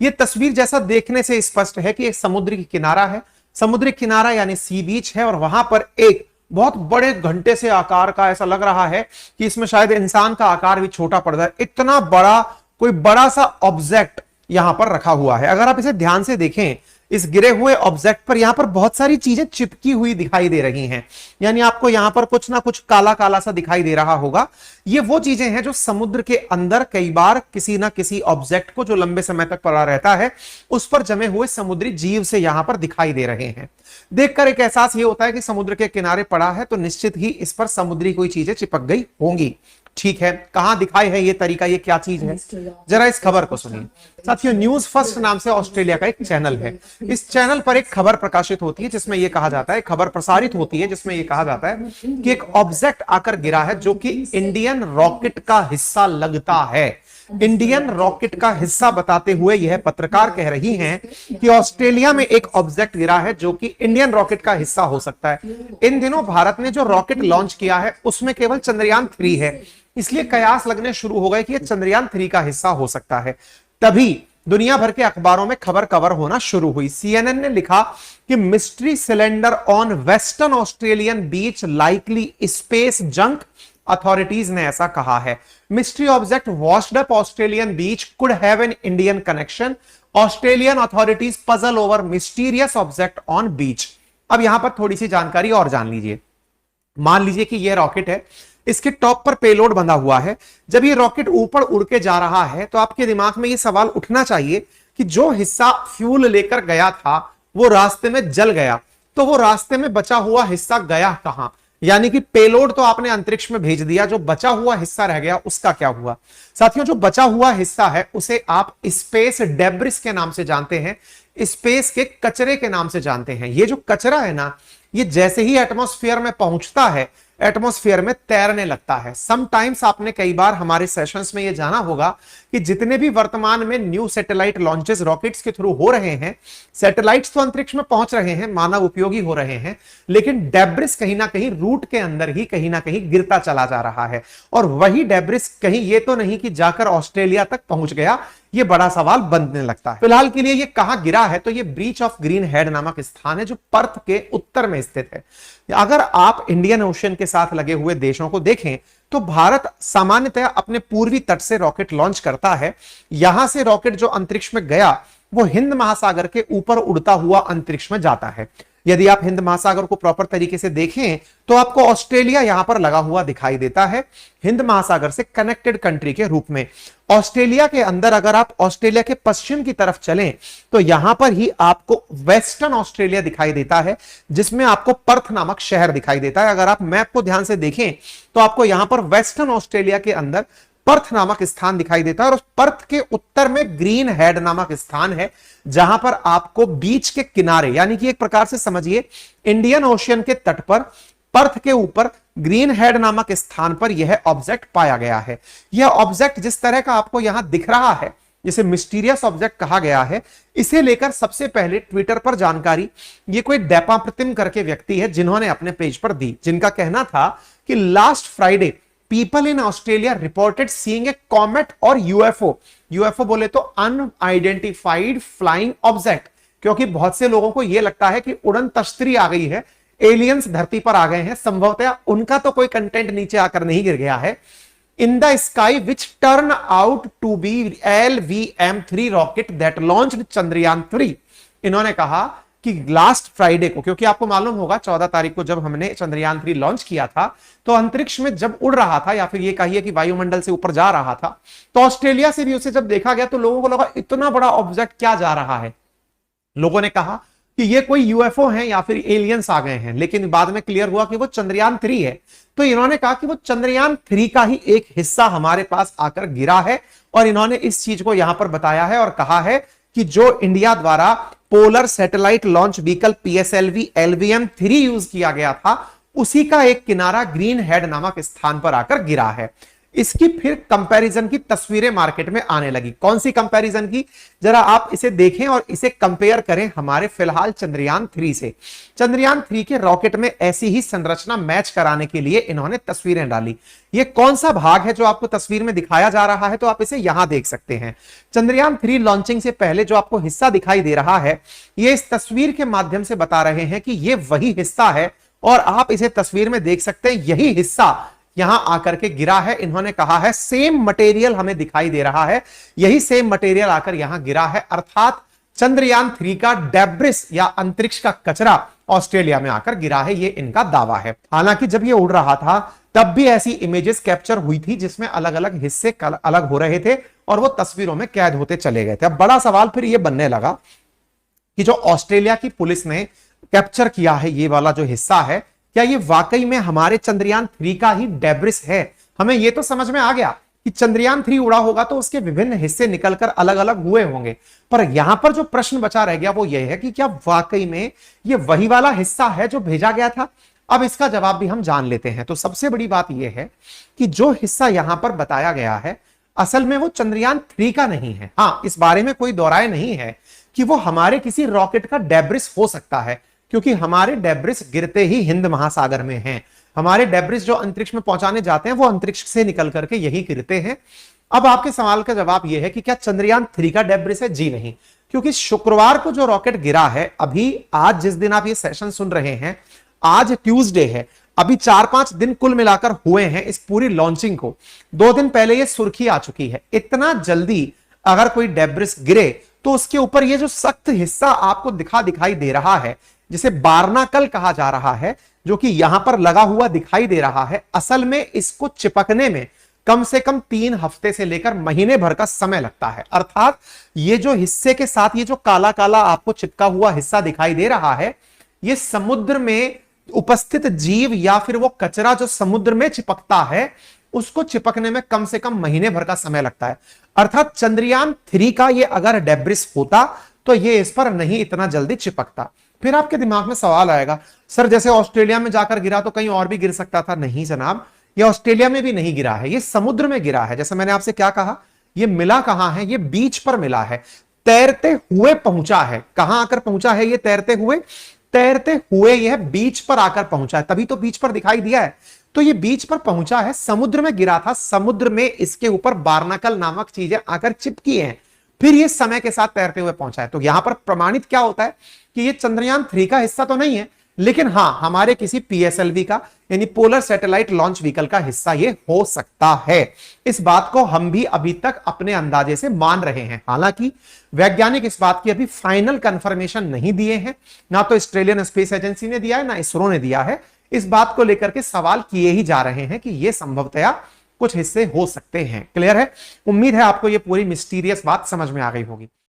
ये तस्वीर जैसा देखने से स्पष्ट है कि एक समुद्री किनारा है, समुद्री किनारा यानी सी बीच है, और वहां पर एक बहुत बड़े घंटे से आकार का, ऐसा लग रहा है कि इसमें शायद इंसान का आकार भी छोटा पड़ जाए, इतना बड़ा कोई बड़ा सा ऑब्जेक्ट यहां पर रखा हुआ है। अगर आप इसे ध्यान से देखें, इस गिरे हुए ऑब्जेक्ट पर यहां पर बहुत सारी चीजें चिपकी हुई दिखाई दे रही हैं, यानी आपको यहां पर कुछ ना कुछ काला काला सा दिखाई दे रहा होगा। ये वो चीजें हैं जो समुद्र के अंदर कई बार किसी ना किसी ऑब्जेक्ट को जो लंबे समय तक पड़ा रहता है उस पर जमे हुए समुद्री जीव से यहां पर दिखाई दे रहे हैं। देखकर एक एहसास ये होता है कि समुद्र के किनारे पड़ा है तो निश्चित ही इस पर समुद्री कोई चीजें चिपक गई होंगी। ठीक है, कहां दिखाई है ये तरीका, ये क्या चीज है, जरा इस खबर को सुनिए। साथियों, न्यूज फर्स्ट नाम से ऑस्ट्रेलिया का एक चैनल है। इस चैनल पर एक खबर प्रकाशित होती है जिसमें यह कहा जाता है, खबर प्रसारित होती है जिसमें यह कहा जाता है कि एक ऑब्जेक्ट आकर गिरा है जो कि इंडियन रॉकेट का हिस्सा लगता है। इंडियन रॉकेट का हिस्सा बताते हुए यह पत्रकार कह रही हैं कि ऑस्ट्रेलिया में एक ऑब्जेक्ट गिरा है जो कि इंडियन रॉकेट का हिस्सा हो सकता है। इन दिनों भारत ने जो रॉकेट लॉन्च किया है उसमें केवल चंद्रयान 3 है, इसलिए कयास लगने शुरू हो गए कि यह चंद्रयान 3 का हिस्सा हो सकता है। तभी दुनिया भर के अखबारों में खबर कवर होना शुरू हुई। CNN ने लिखा कि mystery cylinder on western Australian beach likely space junk, authorities ने ऐसा कहा है। Mystery object washed up Australian beach could have an Indian connection, Australian authorities puzzle over mysterious object on beach. अब यहां पर थोड़ी सी जानकारी और जान लीजिए। मान लीजिए कि यह रॉकेट है, इसके टॉप पर पेलोड बंधा हुआ है। जब ये रॉकेट ऊपर उड़ के जा रहा है तो आपके दिमाग में ये सवाल उठना चाहिए कि जो हिस्सा फ्यूल लेकर गया था वो रास्ते में जल गया, तो वो रास्ते में बचा हुआ हिस्सा गया कहां? यानी कि पेलोड तो आपने अंतरिक्ष में भेज दिया, जो बचा हुआ हिस्सा रह गया उसका क्या हुआ? साथियों, जो बचा हुआ हिस्सा है उसे आप स्पेस डेब्रिस के नाम से जानते हैं, स्पेस के कचरे के नाम से जानते हैं। ये जो कचरा है ना, ये जैसे ही एटमॉस्फेयर में पहुंचता है एटमॉस्फेयर में तैरने लगता है। समटाइम्स आपने कई बार हमारे सेशंस में यह जाना होगा कि जितने भी वर्तमान में न्यू सैटेलाइट लॉन्चेस रॉकेट्स के थ्रू हो रहे हैं, सैटेलाइट्स तो अंतरिक्ष में पहुंच रहे हैं, मानव उपयोगी हो रहे हैं, लेकिन डेब्रिस कहीं ना कहीं रूट के अंदर ही कहीं ना कहीं गिरता चला जा रहा है। और वही डेब्रिस कहीं ये तो नहीं कि जाकर ऑस्ट्रेलिया तक पहुंच गया, ये बड़ा सवाल बनने लगता है। फिलहाल के लिए ये कहां गिरा है, तो ये ब्रीच ऑफ ग्रीन हेड नामक स्थान है जो पर्थ के उत्तर में स्थित है। अगर आप इंडियन ओशन के साथ लगे हुए देशों को देखें तो भारत सामान्यतः अपने पूर्वी तट से रॉकेट लॉन्च करता है। यहां से रॉकेट जो अंतरिक्ष में गया वो हिंद महासागर के ऊपर उड़ता हुआ अंतरिक्ष में जाता है। यदि आप हिंद महासागर को प्रॉपर तरीके से देखें तो आपको ऑस्ट्रेलिया यहां पर लगा हुआ दिखाई देता है, हिंद महासागर से कनेक्टेड कंट्री के रूप में। ऑस्ट्रेलिया के अंदर अगर आप ऑस्ट्रेलिया के पश्चिम की तरफ चलें तो यहां पर ही आपको वेस्टर्न ऑस्ट्रेलिया दिखाई देता है, जिसमें आपको पर्थ नामक शहर दिखाई देता है। अगर आप मैप को ध्यान से देखें तो आपको यहां पर वेस्टर्न ऑस्ट्रेलिया के अंदर पर्थ नामक स्थान दिखाई देता है, और उस पर्थ के उत्तर में ग्रीन हेड नामक स्थान है, जहां पर आपको बीच के किनारे, यानी कि एक प्रकार से समझिए इंडियन ओशियन के तट पर पर्थ के ऊपर ग्रीन हेड नामक स्थान पर यह ऑब्जेक्ट पाया गया है। यह ऑब्जेक्ट जिस तरह का आपको यहां दिख रहा है, जिसे मिस्टीरियस ऑब्जेक्ट कहा गया है, इसे लेकर सबसे पहले ट्विटर पर जानकारी ये कोई डेपा प्रतिम करके व्यक्ति है जिन्होंने अपने पेज पर दी, जिनका कहना था कि last Friday people in Australia reported seeing a comet और यूएफओ। यूएफओ बोले तो अनआइडेंटिफाइड फ्लाइंग ऑब्जेक्ट, क्योंकि बहुत से लोगों को यह लगता है कि उड़न तश्तरी आ गई है, एलियंस धरती पर आ गए हैं। संभवतः उनका तो कोई कंटेंट नीचे आकर नहीं गिर गया है। In the sky which turn out to be LVM-3 rocket that launched Chandrayaan 3। इन्होंने कहा कि लास्ट फ्राइडे को, क्योंकि आपको मालूम होगा 14 तारीख को जब हमने चंद्रयान 3 लॉन्च किया था तो अंतरिक्ष में जब उड़ रहा था, या फिर ये कहिए कि वायुमंडल से ऊपर जा रहा था, तो ऑस्ट्रेलिया से भी उसे जब देखा गया तो लोगों को लगा इतना बड़ा ऑब्जेक्ट क्या जा रहा है। लोगों ने कहा कि ये कोई यूएफओ है या फिर एलियंस आ गए हैं, लेकिन बाद में क्लियर हुआ कि वो चंद्रयान 3 है। तो इन्होंने कहा कि वो चंद्रयान 3 का ही एक हिस्सा हमारे पास आकर गिरा है, और इन्होंने इस चीज को यहां पर बताया है और कहा है कि जो इंडिया द्वारा polar satellite launch vehicle PSLV LVM-3 use किया गया था, उसी का एक किनारा ग्रीन हेड नामक स्थान पर आकर गिरा है। इसकी फिर कंपैरिजन की तस्वीरें मार्केट में आने लगी। कौन सी कंपैरिजन की, जरा आप इसे देखें और इसे कंपेयर करें हमारे फिलहाल चंद्रयान 3 से। चंद्रयान 3 के रॉकेट में ऐसी ही संरचना मैच कराने के लिए इन्होंने तस्वीरें डाली। ये कौन सा भाग है जो आपको तस्वीर में दिखाया जा रहा है, तो आप इसे यहां देख सकते हैं। चंद्रयान 3 लॉन्चिंग से पहले जो आपको हिस्सा दिखाई दे रहा है, ये इस तस्वीर के माध्यम से बता रहे हैं कि ये वही हिस्सा है, और आप इसे तस्वीर में देख सकते हैं, यही हिस्सा यहां आकर के गिरा है। इन्होंने कहा है सेम मटेरियल हमें दिखाई दे रहा है, यही सेम मटेरियल आकर यहां गिरा है, अर्थात चंद्रयान 3 का डेब्रिस या अंतरिक्ष का कचरा ऑस्ट्रेलिया में आकर गिरा है, ये इनका दावा है। हालांकि जब ये उड़ रहा था तब भी ऐसी इमेजेस कैप्चर हुई थी जिसमें अलग अलग हिस्से अलग हो रहे थे और वो तस्वीरों में कैद होते चले गए थे। अब बड़ा सवाल फिर ये बनने लगा कि जो ऑस्ट्रेलिया की पुलिस ने कैप्चर किया है ये वाला जो हिस्सा है, क्या ये वाकई में हमारे चंद्रयान 3 का ही डेब्रिस है। हमें ये तो समझ में आ गया कि चंद्रयान 3 उड़ा होगा तो उसके विभिन्न हिस्से निकलकर अलग अलग हुए होंगे, पर यहां पर जो प्रश्न बचा रह गया वो ये है कि क्या वाकई में ये वही वाला हिस्सा है जो भेजा गया था। अब इसका जवाब भी हम जान लेते हैं। तो सबसे बड़ी बात यह है कि जो हिस्सा यहां पर बताया गया है असल में वो चंद्रयान 3 का नहीं है। हाँ, इस बारे में कोई दो राय नहीं है कि वो हमारे किसी रॉकेट का डेब्रिस हो सकता है, क्योंकि हमारे डेब्रिस गिरते ही हिंद महासागर में हैं। हमारे डेब्रिस जो अंतरिक्ष में पहुंचाने जाते हैं वो अंतरिक्ष से निकल करके यही गिरते हैं। अब आपके सवाल का जवाब यह है कि क्या चंद्रयान 3 का डेब्रिस है? जी नहीं, क्योंकि शुक्रवार को जो रॉकेट गिरा है, अभी आज जिस दिन आप ये सेशन सुन रहे हैं, आज ट्यूसडे है, अभी 4-5 दिन कुल मिलाकर हुए हैं इस पूरी लॉन्चिंग को। 2 दिन पहले ये सुर्खी आ चुकी है। इतना जल्दी अगर कोई डेब्रिस गिरे तो उसके ऊपर ये जो सख्त हिस्सा आपको दिखाई दे रहा है, जिसे बारनाकल कहा जा रहा है, जो कि यहां पर लगा हुआ दिखाई दे रहा है, असल में इसको चिपकने में कम से कम 3 हफ्ते से लेकर महीने भर का समय लगता है। अर्थात ये जो हिस्से के साथ ये जो काला काला आपको चिपका हुआ हिस्सा दिखाई दे रहा है, ये समुद्र में उपस्थित जीव या फिर वो कचरा जो समुद्र में चिपकता है, उसको चिपकने में कम से कम महीने भर का समय लगता है। अर्थात चंद्रयान 3 का ये अगर डेब्रिस होता तो ये इस पर नहीं इतना जल्दी चिपकता। फिर आपके दिमाग में सवाल आएगा, सर जैसे ऑस्ट्रेलिया में जाकर गिरा तो कहीं और भी गिर सकता था। नहीं जनाब, ये ऑस्ट्रेलिया में भी नहीं गिरा है, ये समुद्र में गिरा है। जैसे मैंने आपसे क्या कहा, ये मिला कहां है? ये बीच पर मिला है, तैरते हुए पहुंचा है। कहां आकर पहुंचा है ये तैरते हुए? तैरते हुए यह बीच पर आकर पहुंचा है, तभी तो बीच पर दिखाई दिया है। तो ये बीच पर पहुंचा है, समुद्र में गिरा था, समुद्र में इसके ऊपर बार्नाकल नामक चीजें आकर चिपकी हैं, फिर ये समय के साथ तैरते हुए पहुंचा है। तो यहां पर प्रमाणित क्या होता है कि ये चंद्रयान 3 का हिस्सा तो नहीं है, लेकिन हां हमारे किसी पीएसएलवी का यानी पोलर सैटेलाइट लॉन्च व्हीकल का हिस्सा ये हो सकता है। इस बात को हम भी अभी तक अपने अंदाजे से मान रहे हैं। हालांकि वैज्ञानिक इस बात की अभी फाइनल कंफर्मेशन नहीं दिए हैं, ना तो ऑस्ट्रेलियन स्पेस एजेंसी ने दिया है, ना इसरो ने दिया है। इस बात को लेकर के सवाल किए ही जा रहे हैं कि ये संभवतया कुछ हिस्से हो सकते हैं। क्लियर है? उम्मीद है आपको ये पूरी मिस्टीरियस बात समझ में आ गई होगी।